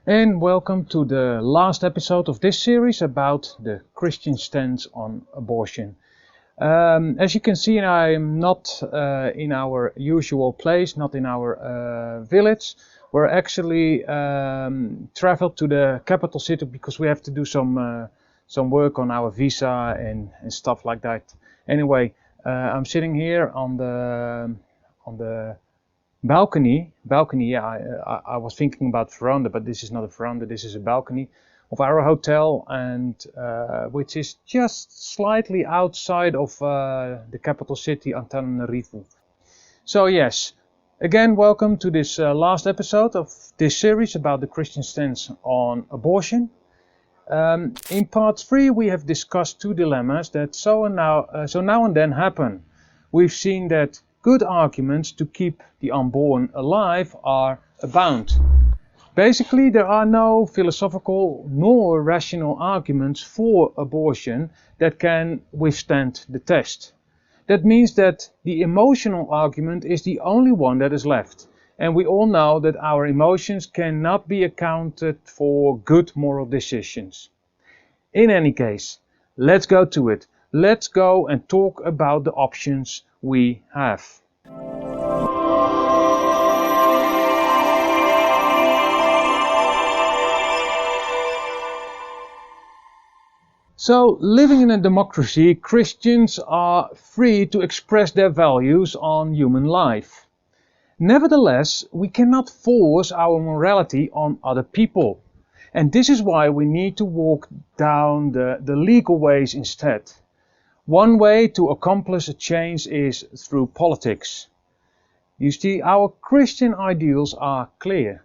And welcome to the last episode of this series about the Christian stance on abortion. As you can see, I am not in our usual place, not in our village. We're actually traveled to the capital city because we have to do some work on our visa and stuff like that. Anyway, I'm sitting here on the balcony. Yeah, I was thinking about veranda, but this is not a veranda, this is a balcony of our hotel, and which is just slightly outside of the capital city, Antananarivo. So yes, again, welcome to this last episode of this series about the Christian stance on abortion. In part 3 we have discussed two dilemmas that so now and then happen. We've seen that good arguments to keep the unborn alive are abound. Basically, there are no philosophical nor rational arguments for abortion that can withstand the test. That means that the emotional argument is the only one that is left. And we all know that our emotions cannot be accounted for good moral decisions. In any case, let's go to it. Let's go and talk about the options we have. So, living in a democracy, Christians are free to express their values on human life. Nevertheless, we cannot force our morality on other people. And this is why we need to walk down the legal ways instead. One way to accomplish a change is through politics. You see, our Christian ideals are clear.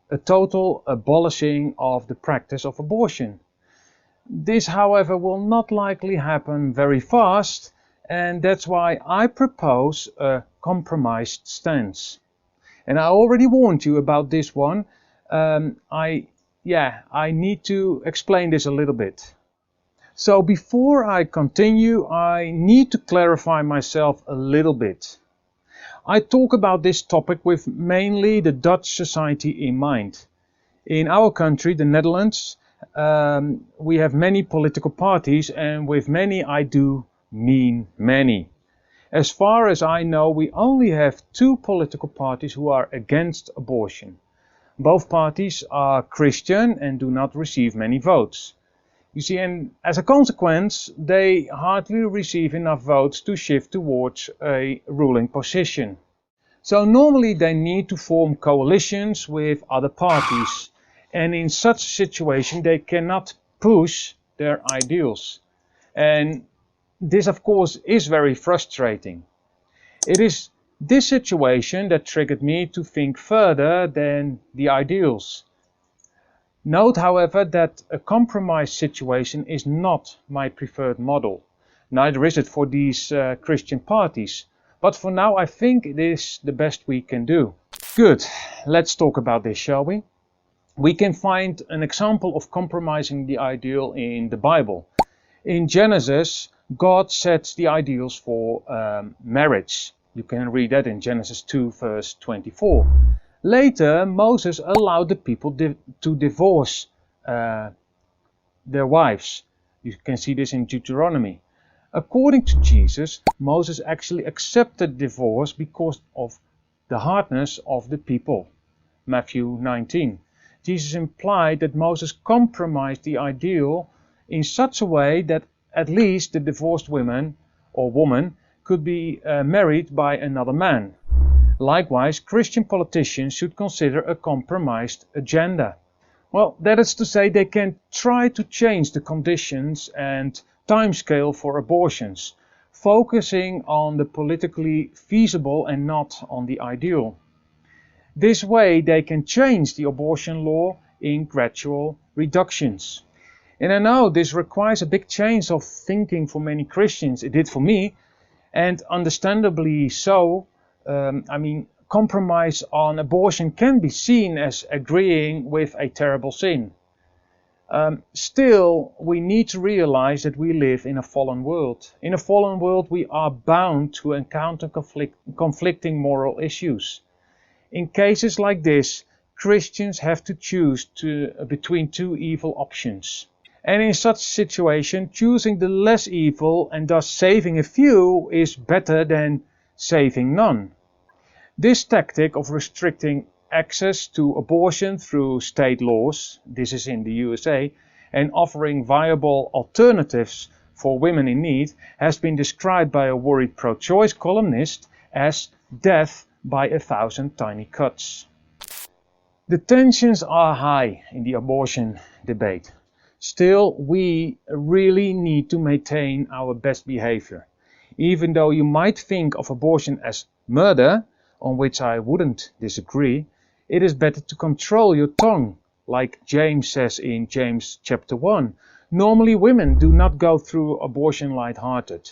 A total abolishing of the practice of abortion. This, however, will not likely happen very fast, and that's why I propose a compromised stance. And I already warned you about this one. I need to explain this a little bit. So before I continue, I need to clarify myself a little bit. I talk about this topic with mainly the Dutch society in mind. In our country, the Netherlands, we have many political parties, and with many I do mean many. As far as I know, we only have two political parties who are against abortion. Both parties are Christian and do not receive many votes. You see, and as a consequence, they hardly receive enough votes to shift towards a ruling position. So normally they need to form coalitions with other parties, and in such a situation they cannot push their ideals. And this, of course, is very frustrating. It is this situation that triggered me to think further than the ideals. Note, however, that a compromise situation is not my preferred model. Neither is it for these Christian parties. But for now I think it is the best we can do. Good, let's talk about this, shall we? We can find an example of compromising the ideal in the Bible. In Genesis, God sets the ideals for marriage. You can read that in Genesis 2 verse 24. Later, Moses allowed the people to divorce their wives. You can see this in Deuteronomy. According to Jesus, Moses actually accepted divorce because of the hardness of the people. Matthew 19. Jesus implied that Moses compromised the ideal in such a way that at least the divorced woman could be married by another man. Likewise, Christian politicians should consider a compromised agenda. Well, that is to say, they can try to change the conditions and timescale for abortions, focusing on the politically feasible and not on the ideal. This way they can change the abortion law in gradual reductions. And I know this requires a big change of thinking for many Christians. It did for me, and understandably so. Compromise on abortion can be seen as agreeing with a terrible sin. Still, we need to realize that we live in a fallen world. In a fallen world, we are bound to encounter conflicting moral issues. In cases like this, Christians have to choose between two evil options. And in such situation, choosing the less evil and thus saving a few is better than saving none. This tactic of restricting access to abortion through state laws, this is in the USA, and offering viable alternatives for women in need has been described by a worried pro-choice columnist as death by 1,000 tiny cuts. The tensions are high in the abortion debate. Still, we really need to maintain our best behavior. Even though you might think of abortion as murder, on which I wouldn't disagree, it is better to control your tongue, like James says in James chapter 1. Normally women do not go through abortion light-hearted.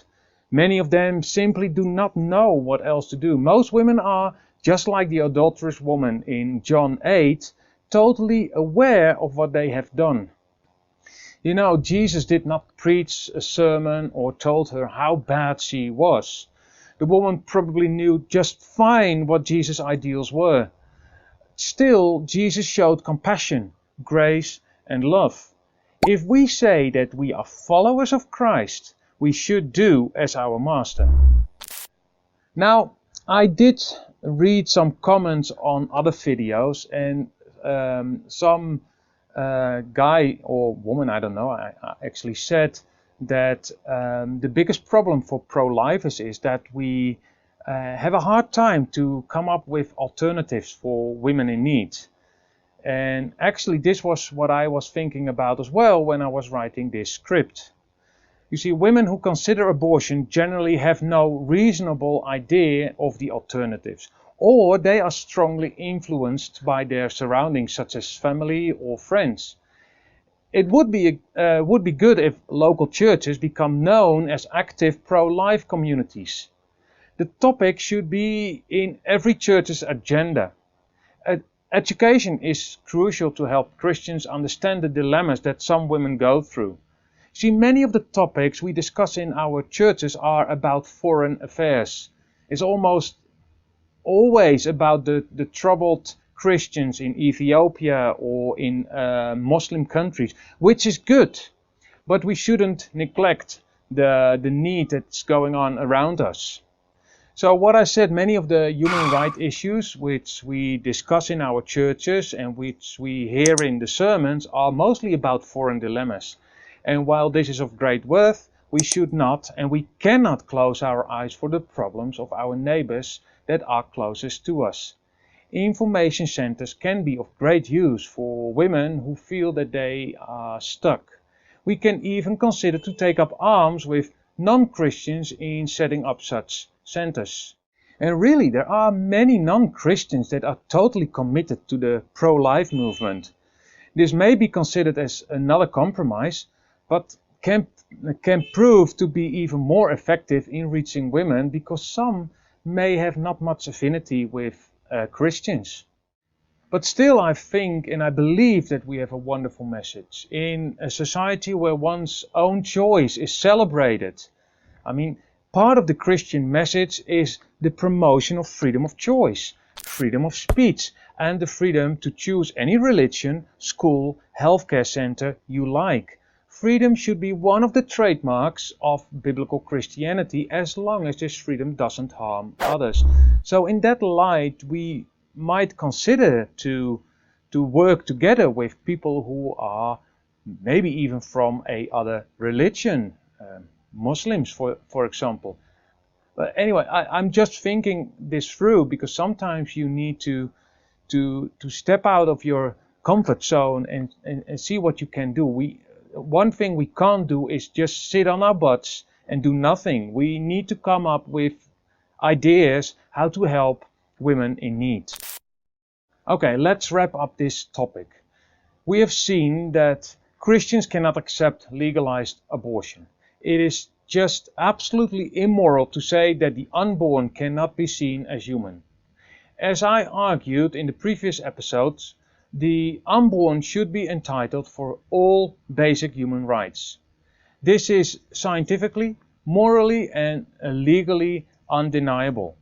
Many of them simply do not know what else to do. Most women are, just like the adulterous woman in John 8, totally aware of what they have done. You know, Jesus did not preach a sermon or told her how bad she was. The woman probably knew just fine what Jesus' ideals were. Still, Jesus showed compassion, grace, and love. If we say that we are followers of Christ, we should do as our Master. Now, I did read some comments on other videos, and some guy or woman, I don't know, I actually said that the biggest problem for pro-lifers is that we have a hard time to come up with alternatives for women in need. And actually this was what I was thinking about as well when I was writing this script. You see, women who consider abortion generally have no reasonable idea of the alternatives, or they are strongly influenced by their surroundings such as family or friends. It would be good if local churches become known as active pro-life communities. The topic should be in every church's agenda. Education is crucial to help Christians understand the dilemmas that some women go through. See, many of the topics we discuss in our churches are about foreign affairs. It's almost always about the troubled Christians in Ethiopia or in Muslim countries, which is good, but we shouldn't neglect the need that's going on around us. So what I said, many of the human rights issues which we discuss in our churches and which we hear in the sermons are mostly about foreign dilemmas. And while this is of great worth, we should not and we cannot close our eyes for the problems of our neighbors that are closest to us. Information centers can be of great use for women who feel that they are stuck. We can even consider to take up arms with non-Christians in setting up such centers. And really, there are many non-Christians that are totally committed to the pro-life movement. This may be considered as another compromise, but can prove to be even more effective in reaching women because some may have not much affinity with Christians. But still, I think and I believe that we have a wonderful message in a society where one's own choice is celebrated. I mean, part of the Christian message is the promotion of freedom of choice, freedom of speech, and the freedom to choose any religion, school, healthcare center you like. Freedom should be one of the trademarks of biblical Christianity as long as this freedom doesn't harm others. So in that light, we might consider to work together with people who are maybe even from a other religion, Muslims for example. But anyway, I'm just thinking this through because sometimes you need to step out of your comfort zone and see what you can do. One thing we can't do is just sit on our butts and do nothing. We need to come up with ideas how to help women in need. Okay, let's wrap up this topic. We have seen that Christians cannot accept legalized abortion. It is just absolutely immoral to say that the unborn cannot be seen as human. As I argued in the previous episodes, the unborn should be entitled for all basic human rights. This is scientifically, morally, and legally undeniable.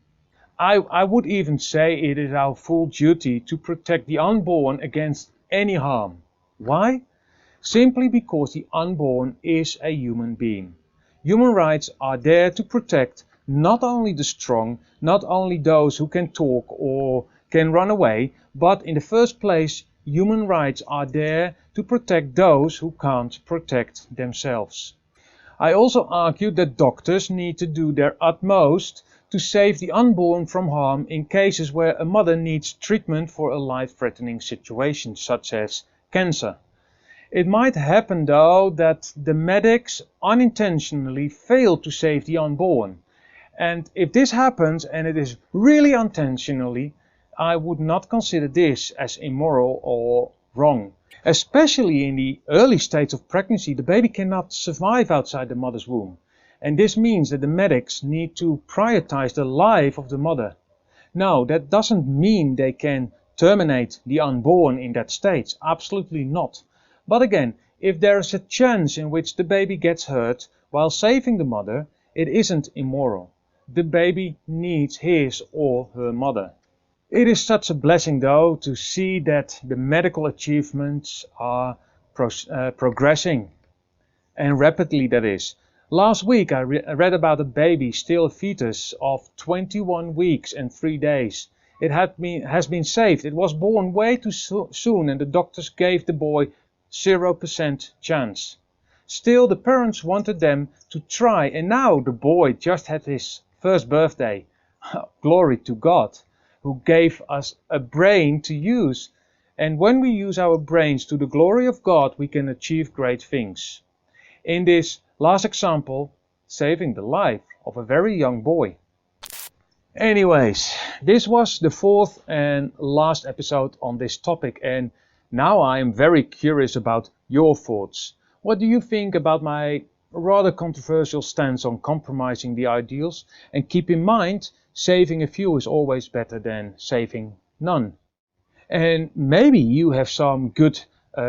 I would even say it is our full duty to protect the unborn against any harm. Why? Simply because the unborn is a human being. Human rights are there to protect not only the strong, not only those who can talk or can run away, but in the first place, human rights are there to protect those who can't protect themselves. I also argue that doctors need to do their utmost to save the unborn from harm in cases where a mother needs treatment for a life-threatening situation, such as cancer. It might happen though that the medics unintentionally fail to save the unborn. And if this happens, and it is really intentionally, I would not consider this as immoral or wrong. Especially in the early stages of pregnancy, the baby cannot survive outside the mother's womb. And this means that the medics need to prioritize the life of the mother. Now, that doesn't mean they can terminate the unborn in that stage. Absolutely not. But again, if there is a chance in which the baby gets hurt while saving the mother, it isn't immoral. The baby needs his or her mother. It is such a blessing though to see that the medical achievements are progressing, and rapidly that is. Last week I read about a baby, still a fetus, of 21 weeks and 3 days. It has been saved. It was born way too soon and the doctors gave the boy 0% chance. Still the parents wanted them to try, and now the boy just had his first birthday. Glory to God, who gave us a brain to use. And when we use our brains to the glory of God, we can achieve great things. In this last example, saving the life of a very young boy. Anyways, this was the fourth and last episode on this topic, and now I am very curious about your thoughts. What do you think about my rather controversial stance on compromising the ideals? And keep in mind, saving a few is always better than saving none. And maybe you have some good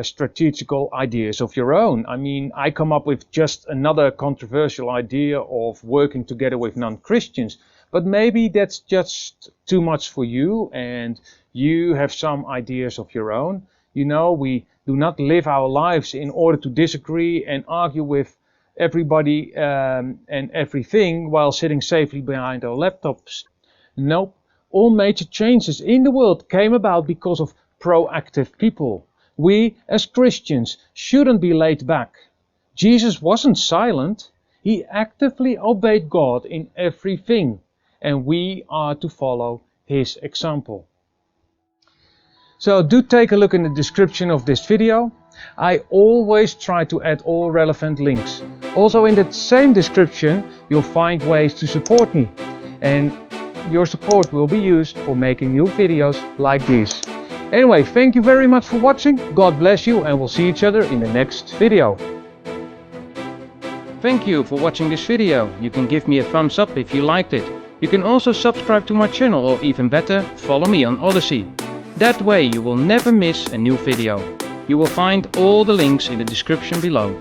strategical ideas of your own. I mean, I come up with just another controversial idea of working together with non-Christians, but maybe that's just too much for you and you have some ideas of your own. You know, we do not live our lives in order to disagree and argue with everybody and everything while sitting safely behind our laptops. Nope, all major changes in the world came about because of proactive people. We as Christians shouldn't be laid back. Jesus wasn't silent. He actively obeyed God in everything, and we are to follow his example. So do take a look in the description of this video. I always try to add all relevant links. Also in that same description you'll find ways to support me, and your support will be used for making new videos like these. Anyway, thank you very much for watching. God bless you, and we'll see each other in the next video. Thank you for watching this video. You can give me a thumbs up if you liked it. You can also subscribe to my channel, or even better, follow me on Odyssey. That way you will never miss a new video. You will find all the links in the description below.